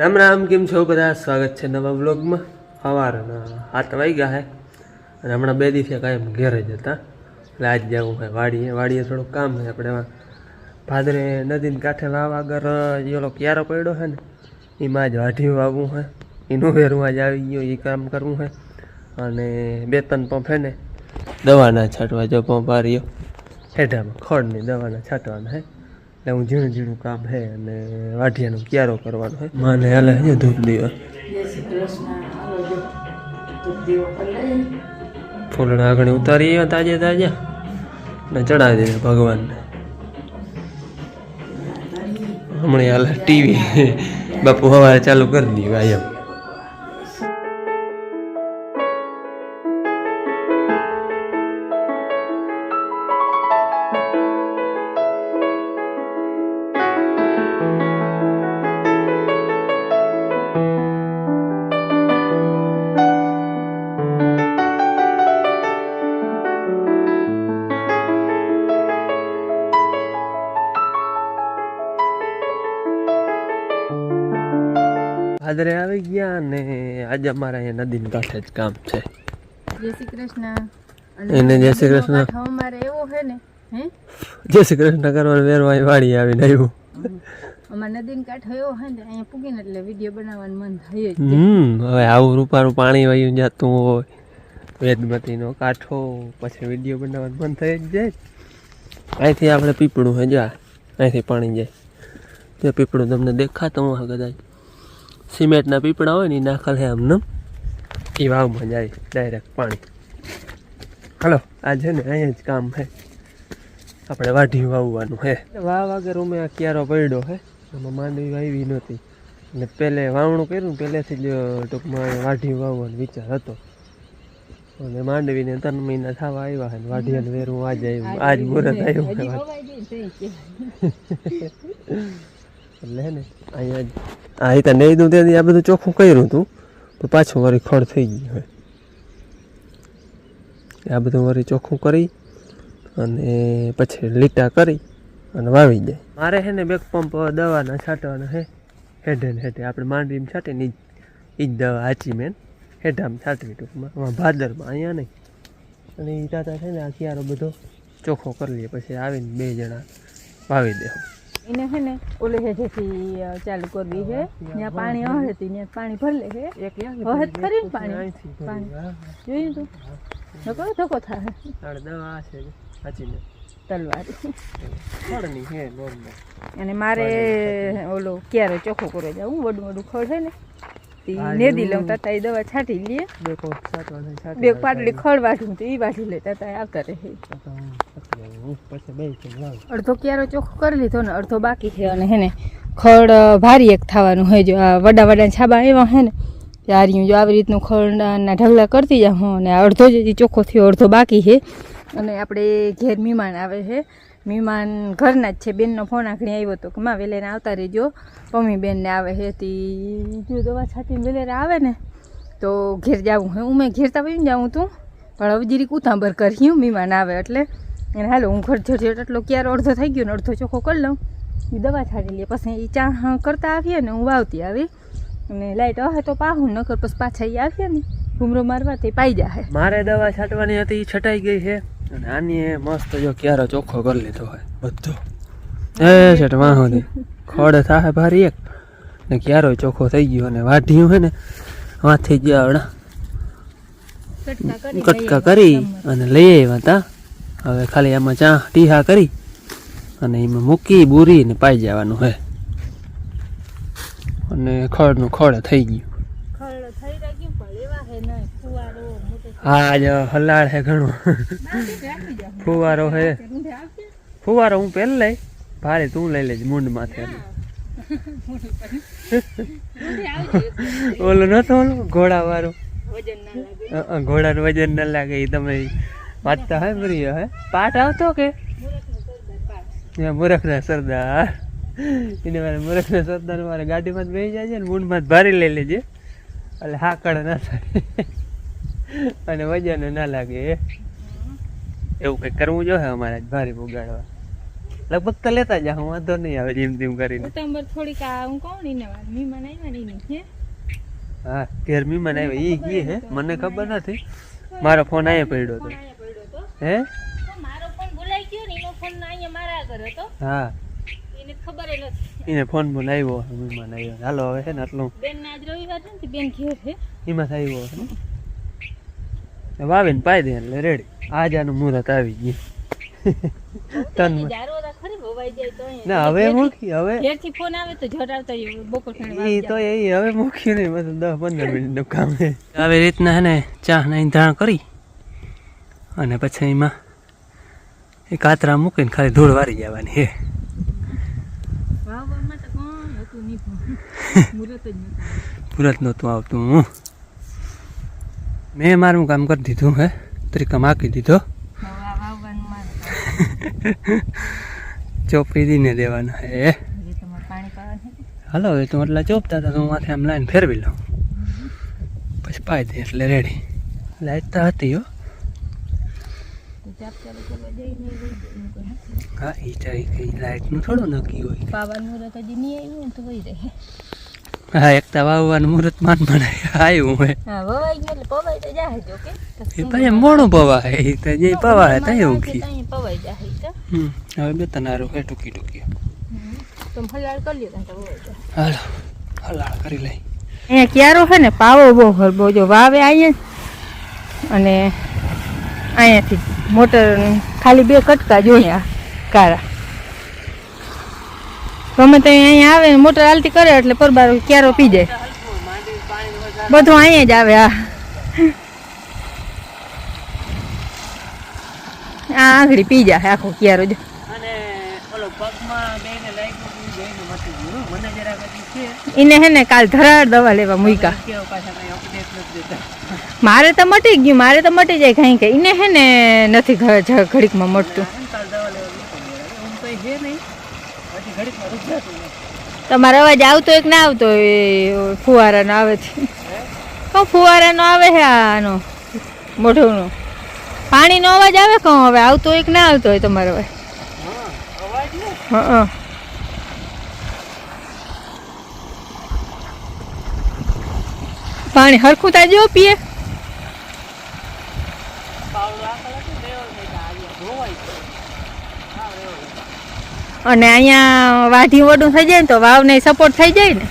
રામ રામ, કેમ છો બધા? સ્વાગત છે નવા બ્લોગમાં. સવારના 7 વાગ્યા છે અને હમણાં 2 દિવસે કાયમ ઘેર જ હતા. એટલે આજ જવું છે વાડીએ થોડુંક કામ છે. આપણે એમાં ભાદરે નદીને કાંઠે વાવ આગળ ઓલો ક્યારો પડ્યો છે ને, એમાં જ વાઢીયું વાવવું છે. એનું વેરું આજ આવી ગયો, એ કામ કરવું છે. અને 2-3 પંપ છે ને દવાના છાંટવા, જો પંપ આ રહ્યો હેઠામાં ખડની દવાના છાંટવાના છે. એટલે હું ઝીણું કામ છે અને વાઢિયાનો ક્યારો કરવાનો છે. મને હાલે છે ધૂપ દીવા, ફૂલડા આગળ ઉતારી તાજે ને ચડાવી દઈએ ભગવાનને. હમણાં હાલે ટીવી બાપુ સવારે ચાલુ કરી દીધું એમ. ભાદરે આવી ગયા ને આજે અમારા અહીંયા નદીની કાંઠે જ કામ છે. જય શ્રી કૃષ્ણ. એને જય શ્રી કૃષ્ણ. અમારે એવો છે ને, હે જય શ્રી કૃષ્ણ કરવાનું વેરવા વાડી આવીને આવ્યું. અમારે નદીની કાંઠે એવો છે ને, અહીંયા પૂગીને એટલે વિડીયો બનાવવાનું મન થાય જ. હવે આવું રૂપારું પાણી વયું જતું હોય, વેદમતીનો કાંઠો, પછી વિડીયો બનાવવાનું મન થઈ જ જાય. અહીંથી આપણે પીપળું છે, જા અહીંથી પાણી જાય. તે પીપળું તમને દેખાતું હોય કદાચ, સિમેન્ટના પીપળા હોય ને એ નાખેલ છે આમને, એ વાવમાં જાય ડાયરેક્ટ પાણી. હલો, આ છે ને અહીંયા જ કામ છે, આપણે વાઢી વાવવાનું છે. વાવ આગળ અમે આ ક્યારો પડ્યો છે, એમાં માંડવી વાવી નહોતી અને પહેલે વાવણું કર્યું, પહેલેથી જ ટૂંકમાં વાઢી વાવવાનો વિચાર હતો. અને માંડવીને 3 મહિના થવા આવ્યા છે, વાઢિયાને વેરું આજ મુહૂર્ત આવ્યું. એટલે હે ને અહીંયા આ રીતે નહીં દઉં ત્યાંથી આ બધું ચોખ્ખું કર્યું હતું, તો પાછું વળી ખડ થઈ ગયું હોય. આ બધું વળી ચોખ્ખું કરી અને પછી લીટા કરી અને વાવી જાય. મારે છે ને 2 પંપ દવાના છાંટવાના છે, હેઠે ને હેઠે આપણે માંડવીમાં છાંટે ને એ જ દવા આચી મેન હેઠામાં છાંટવી ટૂંકમાં, ભાદરમાં અહીંયા નહીં. અને એ તાતા છે ને આ ક્યારો બધો ચોખ્ખો કરી લઈએ, પછી આવીને 2 જણા વાવી દે. એને છે ને ઓલે હેઠેથી ચાલુ કરવી છે, ત્યાં પાણી આવે છે ત્યાં પાણી ભરલે છે. વહે ખરી પાણી જોયું તું નકો ધક્કો થાય. દવા છે સાચીને તલવારી ખડની છે નોર્મલ. અને મારે ઓલો ક્યારે ચોખ્ખો કરે જાઉં, વડું ખડ છે ને તે નેદી લઉં, તાતા એ દવા છાંટી લઈએ. 2 પાટલી ખડ વાઢું તો એ વાઢી લે, તાતા આવતા રહે. અડધો ક્યારો ચોખ્ખો કરી લીધો ને અડધો બાકી છે. અને હે ને ખડ ભારી એક થવાનું હોય, જો આ વડા છાબા એવા હે ને ત્યાર્યું જો આવી રીતનું ખડના ઢગલા કરતી જાઉં. અને અડધો જ ચોખ્ખો થયો, અડધો બાકી છે. અને આપણે ઘેર મહેમાન આવે છે, મહેમાન ઘરના જ છે. બેનનો ફોન આખણી આવ્યો હતો કે માં વેલેને આવતા રહેજો, પમ્મી બેનને આવે છે. તી જો દવા છાંટીને વેલેને આવે ને તો ઘેર જવું હે. હું મેં ઘેર તો વયું જાઉં તું, પણ હવે જીરીક ઉતાંબર કર્યું મહેમાન આવે એટલે. અને હાલો હું ઘર ઝટ એટલો ક્યારે અડધો થઈ ગયો ને અડધો ચોખ્ખો કરી લઉં, એ દવા છાંટી લઈએ. પછી એ ચા કરતા આવીએ ને હું વાવતી આવી, અને લાઈટ આવે તો પાહું નકર પછી પાછા એ આવીએ ને ઘૂમરો મારવા તે પાઈ જાય. મારે દવા છાંટવાની હતી, એ છટાઈ ગઈ છે. અને આની મસ્ત જો ક્યારો ચોખ્ખો કરી લીધો હોય બધો. એ છેટ વાહો ને ખડ થાય ભારી એક ને ક્યારો ચોખ્ખો થઈ ગયો. અને વાઢ્યું છે ને વાંથી ગયા આવડા કટકા કરી અને લઈ આવ્યા હતા. હવે ખાલી આમાં ચા ટીહા કરી અને એમાં મૂકી બુરી ને પાઈ જવાનું છે. અને ખડનું ખડ થઈ ગયું. હા જ હલાડ છે ઘણું. ફુવારો છે, ફુવારો હું પહેલા લઈ, ભારે તું લઈ લેજે મૂંડ માથે. ઓલો નતો ઓલો ઘોડા વાળો, ઘોડાનું વજન ના લાગે. એ તમે વાંચતા હોય બરી હે પાઠ આવતો કે મૂર્ખના સરદાર, એને મારે મૂર્ખના સરદાર મારે ગાડીમાં જ બેસી જાય છે ને મૂંડમાં જ ભારી લઈ લેજે, એટલે હાકડ ના થાય અને વજન ના લાગે. એવું કંઈક કરવું જોઈએ અમારે ભારે ઉગાડવા. લગભગ તો લેતા જા, હું વાંધો નહીં આવે જેમ તેમ કરીને. ઉતાંબર થોડીક આ હું કહું ને વાત મીમાન આવ્યા નહીં હે. હા ઘેર મહેમાન આવ્યા ઈ ગઈ હે, મને ખબર નથી. મારો ફોન અહીંયા પડ્યો હતો. હે મારો ફોન ભૂલાઈ ગયો ને, એનો ફોન અહીંયા મારા આગળ હતો. હા એને ખબર ય નથી. એને ફોન બોલ આવ્યો, મહેમાન આવ્યો. હાલો હવે છે ને આટલું. બેન ને આજ રવિવાર છે ને, બેન ઘેર છે. એમાં આવ્યો વાવીને પાઈ દે એટલે રેડી. આજ આનું મુહૂર્ત આવી ગયું. તન ના હવે મૂકી, હવે ઘેરથી ફોન આવે તો ઝટ આવતા બપોર ઈ તો એ હવે મૂક્યું નહીં, મતલબ 10-15 મિનિટનું કામ છે. આવી રીતના હે ને ચા ના ધાણ કરી અને પછી એમાં એ કાતરા મૂકીને ખાલી ધૂળ વારી જવાની હે. મુરત નહોતું આવતું. હું મેં મારું કામ કરી દીધું હે, તરીકા માકી દીધો. ચોપી દીને દેવાના હે. હાલો હવે તું એટલા ચોપતા હતા, હું માથે આમ લાઈન ફેરવી લઉં, પછી પાઈ દે એટલે રેડી. લાઈટ તો હતી હો. હા એ ચાઈ કઈ લાઈટનું થોડું નક્કી હોય. હા એકતા વાવવાનું મુહૂર્ત માન આવ્યું હે. એ ભાઈ મોડું પવાય, એ તો જે પવાય ત્યાં ઊંઘી. હવે બે તનારું હે ટૂંકી ટૂંકી. હાલો હલાળ કરી લઈ. અહીંયા ક્યારો છે ને પાવો બહુ હરબો જો વાવે અહીંયા, અને અહીંયાથી મોટર ખાલી 2 કટકા જોયા કારા. ગમે તે અહીંયા આવે મોટર હાલતી કરે એટલે પરબાર ક્યારો પી જાય. બધું અહીંયા જ આવે. આ આંગળી પી જાય આખો ક્યારો જો. એને હે ને કાલ ધરાડ દવા લેવા મૂકા. મારે તો મટી ગયું, મારે તો મટી જાય કઈ કઈ. એને હે ને નથી ઘડીકમાં મટતું. તમારો અવાજ આવતો એક ના આવતો ફુવારાનો આવે છે. કહું ફુવારાનો આવે છે, આનો મોઢુંનો પાણીનો અવાજ આવે. કહું હવે આવતો એક ના આવતો હોય તમારો અવાજ. હા પાણી હરખું તાજો પીએ. અને અહીંયા વાઢી વડું થઈ જાય ને તો વાવને સપોર્ટ થઈ જાય ને.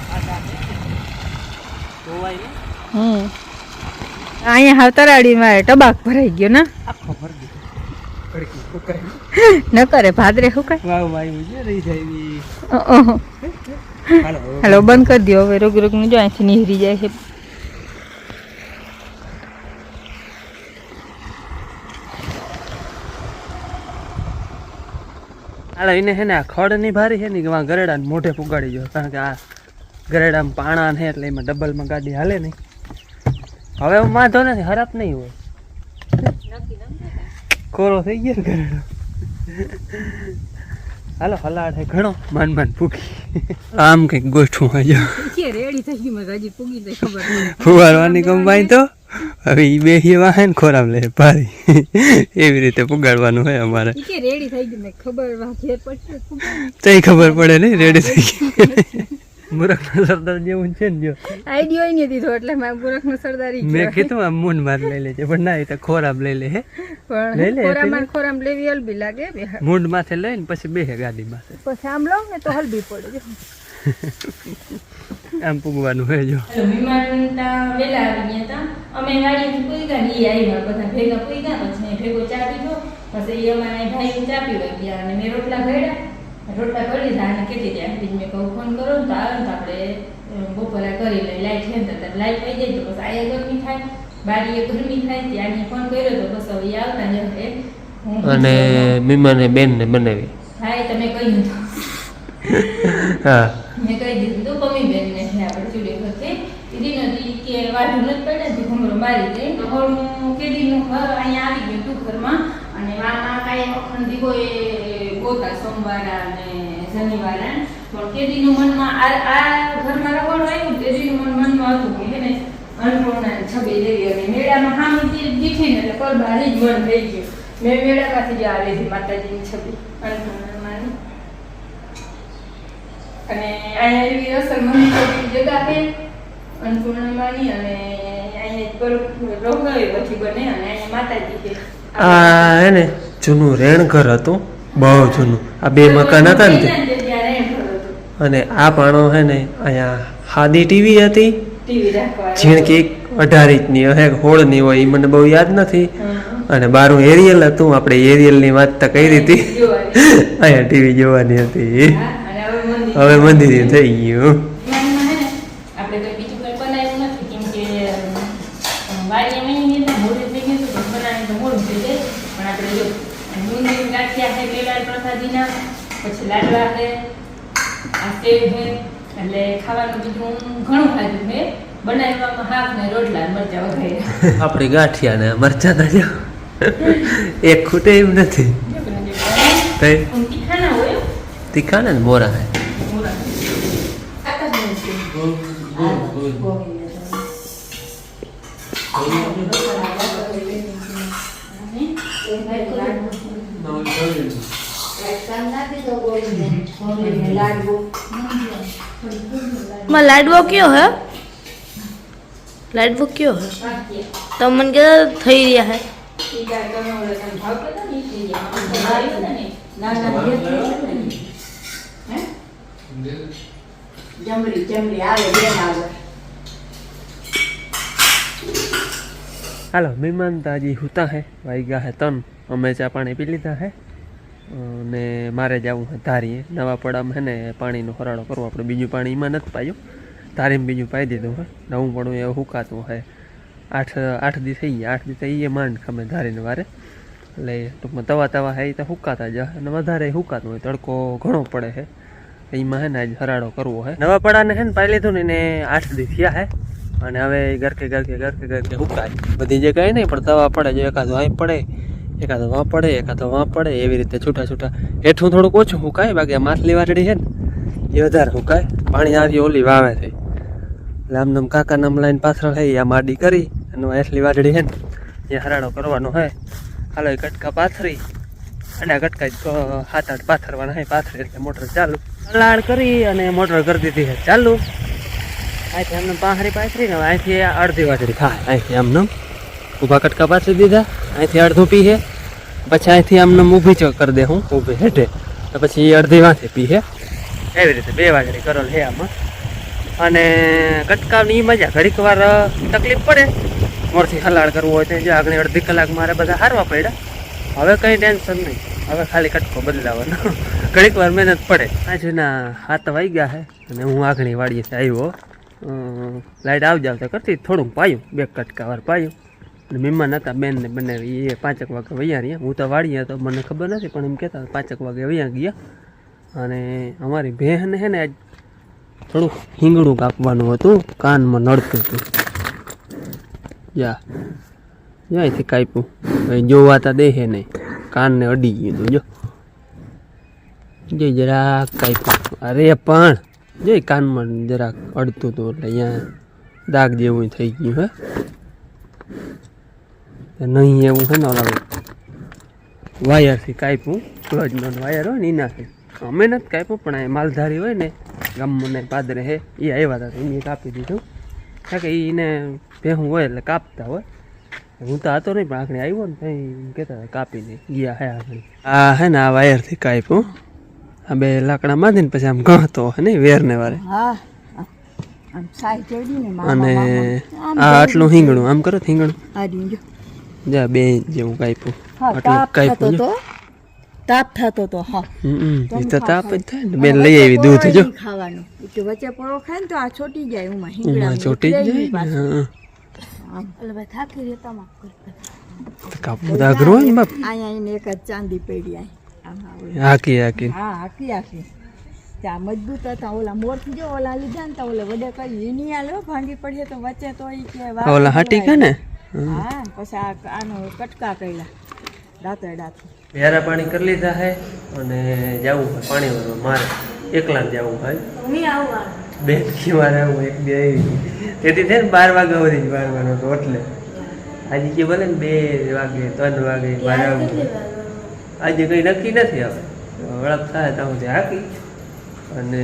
અહીંયા હાવ તરાડીમાં ટબાક ભરાઈ ગયો ને. ન કરે ભાદરે સુકાય. હાલો બંધ કરી દો હવે. રોગ રોગનું જો અહીંથી નીહરી જાય છે. હાલો એને છે ને આ ખડ ની ભારી છે ને કે ગરેડા મોઢે પુગાડી ગયો, કારણ કે આ ગરેડામાં પાણા છે એટલે એમાં ડબલમાં ગાડી હાલે નહીં. હવે વાંધો નથી, ખરાબ નહીં હોય. કોરો થઈ ગયો ને ગરેડો. હાલો હલાડ છે ઘણો, માન ફૂકી. આમ કઈક ગોઠવું હજો રેડી થઈ ગયું. હજી ફૂગી ખબર ફુવારવાની કમાઈ તો હવે એ બે વાહે ને ખોરામ લે ભારી. એવી રીતે પુગાડવાનું હોય અમારે. રેડી થઈ ગયું ખબર તઈ ખબર પડે નહીં રેડી થઈ ગયું. મૂરખનો સરદાર જેવું છે ને જો આઈડિયો નહીં દીધો એટલે મૂરખનો સરદારી મેં કીધું આમ મૂન માર લઈ લેજે, પણ ના એ તો ખોરામ લઈ લે. હે પણ ખોરામ લેવી હલબી લાગે. મૂંડ માથે લઈને પછી બેહે ગાડી માથે, પછી આમ લો ને તો હલબી પડે. આમ પૂગવાનું હોય જો. વિમાન વેલા આવી ગયા હતા અમે ગાડીથી પૂગ્યા ને એ આવ્યા બધા ભેગા પૂગ્યા. પછી ભેગો ચા પીધો, પછી અમારા ભાઈ ચા પીવા ગયા અને મેં રોટલા ઘડ્યા. રોટલા કરી લીધા અને કેટલી જાય બીજ મેં કહું ફોન કરો ને તો આવે ને તો આપણે બપોરા કરી લઈએ. લાઈટ છે ને તો લાઈટ આવી જાય તો બસ આયા ગરમી થાય, બારીએ ગરમી થાય. ત્યાં ફોન કર્યો તો બસ હવે આવતા જ અને મીમાને બેન ને બનાવી. હા એ તમે કહ્યું તો હા મેં કહી દીધું તો મમ્મી બેન ને આપણે ચૂડી વખતે દીદી નથી કે વાઢું નથી પડે ને ઘૂમરો મારી દે તો હું કેદીનું ઘર અહીંયા આવી ગયું તું ઘરમાં. અને મામા કાંઈ વખત દીવો એ ગોતા સોમવાર અને શનિવાર. પણ કેદીનું મનમાં આ ઘરમાં રગોડું આવ્યું, કેદીનું મનમાં હતું કે ને અન્નપૂર્ણા છબી દેવી. અને મેળામાં હામી દીઠી ને એટલે પરબારી જ મન થઈ ગયું. મેં મેળામાંથી જ આવી હતી માતાજીની છબી અન્નપૂર્ણાની. અને અહીંયા એવી અસર મમ્મી જગા છે અન્નપૂર્ણામાની અને અહીંયા પર રોગાવી પછી બને અને અહીંયા માતાજી છે. આ હે ને જૂનું રેણઘર હતું, બહુ જૂનું. આ બે મકાન હતા ને તે. અને આ પાણો હે ને અહીંયા હાદી ટીવી હતી, ટીવી રાખવા ઝીણકી 18 ઇંચની હે, 16 ની હોય, એ મને બહુ યાદ નથી. અને બારું એરિયલ હતું, આપણે એરિયલ ની વાત તો કરી હતી. અહીંયા ટીવી જોવાની હતી. હવે મંદિર થઈ ગયું. આપણે તો બીજું કઈ બનાવ્યું નથી કેમ કે વાડી મહિને મોડું થઈ ગયું તો બનાવીને તો મોડું થઈ જાય. પણ આપણે જો મંદિર ગાંઠિયા છે પેલા પ્રસાદીના, પછી લાડવા છે, આ સેવ છે, એટલે ખાવાનું બીજું ઘણું ખાધું છે. બનાવવામાં શાક ને રોટલા મરચા વગેરે. આપણી ગાંઠિયા ને મરચા ના જો એક ખૂટે એમ નથી. તીખા ના હોય, તીખા ને મોરા હે. लाडवो क्यों है? लाडवो क्यों है? तो मन के થઈ રહ્યા है જમરી જમરી આવે બેન આવે. હાલો મહેમાન તાજી હુતા હે, વાગ્યા હે 3. અમે ચા પાણી પી લીધા હે અને મારે જવું હે ધારીએ. નવા પડામાં હે ને પાણીનો ફરાળો કરવો. આપણે બીજું પાણી એમાં નથી પાયું, ધારીમાં બીજું પાઈ દીધું હે. નવું પડું એ હુકાતું હે. 8 દી થઈ ગયા, 8 દી થઈ એ માંડ ખમે ધારીને વારે. એટલે ટૂંકમાં તવા હે એ તો હુકાતા જ અને વધારે હુકાતું હોય, તડકો ઘણો પડે છે એમાં હે ને આજ ફરાળો કરવો હે. નવા પડાને હે ને પાઈ લીધું ને એને 8 દી થયા હે અને હવે ગરકે હુકાય. બધી જગ્યાએ નહીં પણ તવા પડે, જો એકાદો અહીં પડે, એકાદો વાં પડે, એકાદો વાં પડે, એવી રીતે છૂટા છૂટા. હેઠું થોડુંક ઓછું હુકાય, બાકી આ માછલી વાટડી છે ને એ વધારે હુકાય. પાણી આવી ઓલી વાવે થઈ એટલે આમ કાકા નામ લાઈન પાછળ થઈ આ માડી કરી અને એટલી વાટડી છે ને એ હરાડો કરવાનો હોય. હાલો એ કટકા પાથરી અને આ કટકા 7-8 પાથરવાના હોય. પાથરી એટલે મોટર ચાલુ, લાડ કરી અને મોટર કરી દીધી છે ચાલુ. અહીંથી આમને પાહરી પાથરી ને અહીંથી અડધી વાટડી થાય. અહીંથી આમને ઊભા કટકા પાથરી દીધા, અહીંથી અડધું પી છે, પછી અહીંથી આમને ઊભી ચો કરી દે હું ઊભી હેઠે, તો પછી અડધી વાંથી પી છે. એવી રીતે 2 વાટડી કરેલ છે આમાં. અને કટકાની મજા, ઘડીક વાર તકલીફ પડે મોરથી હલાડ કરવો હોય તો જો આગળ અડધી કલાક મારે બધા હારવા પડ્યા. હવે કંઈ ટેન્શન નહીં, હવે ખાલી કટકો બદલાવાનો. ઘડીક વાર મહેનત પડે. આજના 7 વાગ્યા છે અને હું આગળની વાડીએથી આવ્યો. લાઈટ આવજાવ તો કરતી થોડુંક પાયું, 2 કટકા વાર પાયું. અને મહેમાન હતા બેન ને બંને, એ 5 વાગે વૈયા રહ્યા. હું તો વાડીએ તો મને ખબર નથી પણ એમ કહેતા 5 વાગે વૈયા ગયા. અને અમારી બહેન છે ને આજ થોડુંક હિંગણું કાપવાનું હતું, કાનમાં નડતું હતું. અહીંથી કાપ્યું, જોવાતા દેહે નહીં, કાનને અડી ગયું હતું. જો જરાક કાપ્યું, અરે પણ જો કાનમાં જરાક અડતું હતું એટલે અહીંયા દાગ જેવું થઈ ગયું હે નહીં. એવું છે ને ઓલા વાયરથી કાપ્યું, ક્લોઝનો વાયર હોય ને એનાથી. અમે નથી કાપ્યું પણ આ માલધારી હોય ને ગામમાં પાદરે હે એ આવ્યા હતા એને કાપી દીધું. કારણ કે એને ભેહું હોય એટલે કાપતા હોય. હું તો હતો નહીં પણ આખણી આવ્યો ને ત્યાં કહેતા હતા કાપીને ગયા હે આખણી. આ હે ને આ વાયરથી કાપ્યું. આ 2 લાકડા બાંધીને પછી આમ ગણતો હે ને વેરને વારે. અને આ આટલું હિંગણું આમ કરો હિંગણું જા 2 ઇંચ જેવું કાપ્યું. આટલું કાપ્યું તાપ થતો તો. હા એ તો તાપ જ થાય ને. બેન લઈ આવી દૂધ જો ખાવાનું વચ્ચે પોળો ખાય ને તો આ છોટી જાય. ઉમાં ચોટી જ જાય. થાકી રહેતા કાપવું તો અઘરું હોય ને બાપ. અહીંયા એક જ ચાંદી પડી હાકી ત્યાં મજબૂત હતા. ઓલા મોરથી જો ઓલા લીધા ને તો ઓલા વડે કરી એની આલો ભાંગી પડે તો વચ્ચે તો ઈ કે ઓલા હાટી કે ને. હા પછી આનો કટકા કર્યા દાંતરડાથી. વેરા પાણી કરી લીધા હે અને જવું હોય પાણી ભરવા. મારે એકલા જવું ભાઈ, બેન કી મારે આવું 1-2 આવી. તેથી છે ને 12 વાગ્યા સુધી વારવાનો હતો. એટલે આજે કે ભલે ને 2 વાગે 3 વાગે મારે આવું. આજે કંઈ નક્કી નથી. હવે વળપ થાય ત્યાં સુધી હાકી અને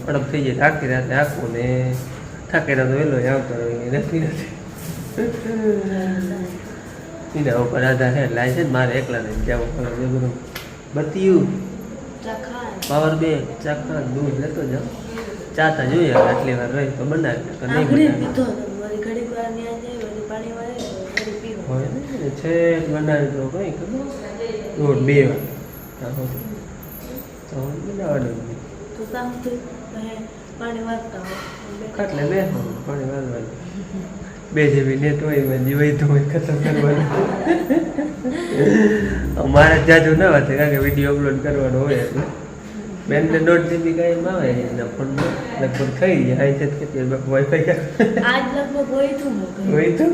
અડપ થઈ જાય આખી રાતે આખું ને થાકે તો વહેલો આવતો નથી એના ઉપર આધાર હે લાય છે ને મારે એકલા ને જવું બધું બત્યું પાવર બેંક ચાખા દૂધ લેતો જાવ ચાતા જોઈએ આટલી વાર રહી તો બનાવી તો નહીં બનાવી છે બનાવી તો કઈ ખબર દોઢ 2 વાર તો બનાવવાનું ખાટલે બે પાણી વાળવાનું 2 GB નેટ હોય જીવાય તો ખતમ કરવાનું મારે જાજુ ના વાત કારણ કે વિડીયો અપલોડ કરવાનો હોય એટલે બેનને 1.5 GB કાંઈ આવે એના ફોનમાં લગભગ થઈ જાય છે કે વાઈફાઈ આજ લગભગ હોય તો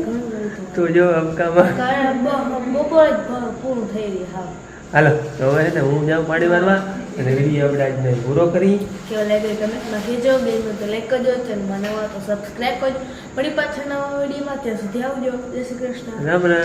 તું જો અબકામાં બપોર પૂરું થઈ રહી હા હાલો તો હવે ને હું જાઉં પાણી મારવા અને વિડીયો આપણે આજનો પૂરો કરી કેવો લાગે કમેન્ટમાં કહેજો બેન તો લાઈક કરજો ચેનલમાં નવા તો સબસ્ક્રાઈબ કરજો ફરી પાછા નવા વિડીયોમાં ત્યાં સુધી આવજો જય શ્રી કૃષ્ણ રામ રામ